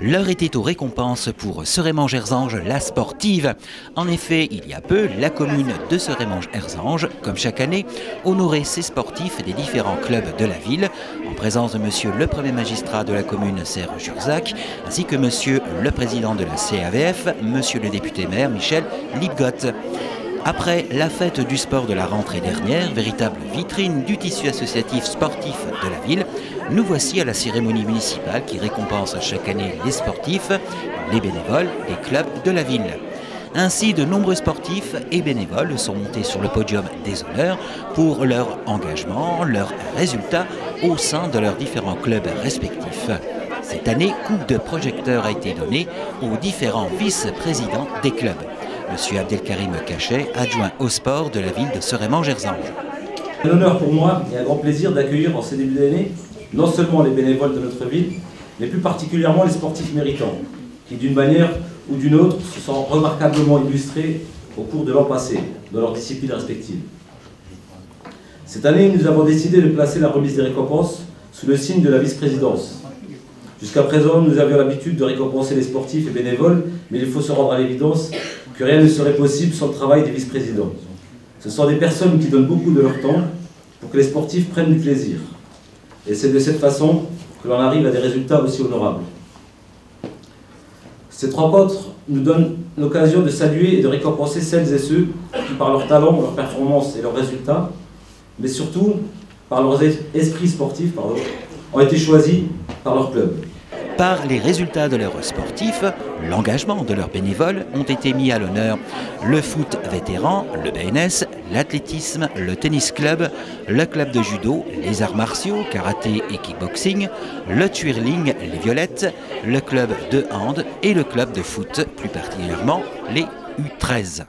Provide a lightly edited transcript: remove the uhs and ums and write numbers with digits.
L'heure était aux récompenses pour Serémange-Erzange, la sportive. En effet, il y a peu, la commune de Serémange-Erzange, comme chaque année, honorait ses sportifs des différents clubs de la ville, en présence de monsieur le premier magistrat de la commune, Serge Jurzac, ainsi que monsieur le président de la CAVF, monsieur le député maire, Michel Lipgott. Après la fête du sport de la rentrée dernière, véritable vitrine du tissu associatif sportif de la ville, nous voici à la cérémonie municipale qui récompense chaque année les sportifs, les bénévoles des clubs de la ville. Ainsi, de nombreux sportifs et bénévoles sont montés sur le podium des honneurs pour leur engagement, leurs résultats au sein de leurs différents clubs respectifs. Cette année, coup de projecteur a été donné aux différents vice-présidents des clubs. Monsieur Abdelkarim Cachet, adjoint au sport de la ville de Serémange-Erzange. C'est un honneur pour moi et un grand plaisir d'accueillir en ces débuts d'année non seulement les bénévoles de notre ville, mais plus particulièrement les sportifs méritants, qui d'une manière ou d'une autre se sont remarquablement illustrés au cours de l'an passé, dans leurs disciplines respectives. Cette année, nous avons décidé de placer la remise des récompenses sous le signe de la vice-présidence. Jusqu'à présent, nous avions l'habitude de récompenser les sportifs et bénévoles, mais il faut se rendre à l'évidence que rien ne serait possible sans le travail des vice-présidents. Ce sont des personnes qui donnent beaucoup de leur temps pour que les sportifs prennent du plaisir. Et c'est de cette façon que l'on arrive à des résultats aussi honorables. Cette rencontre nous donne l'occasion de saluer et de récompenser celles et ceux qui, par leur talent, leur performance et leurs résultats, mais surtout par leur esprit sportif, ont été choisis par leur club. Par les résultats de leurs sportifs, l'engagement de leurs bénévoles ont été mis à l'honneur. Le foot vétéran, le BNS, l'athlétisme, le tennis club, le club de judo, les arts martiaux, karaté et kickboxing, le twirling, les violettes, le club de hand et le club de foot, plus particulièrement les U13.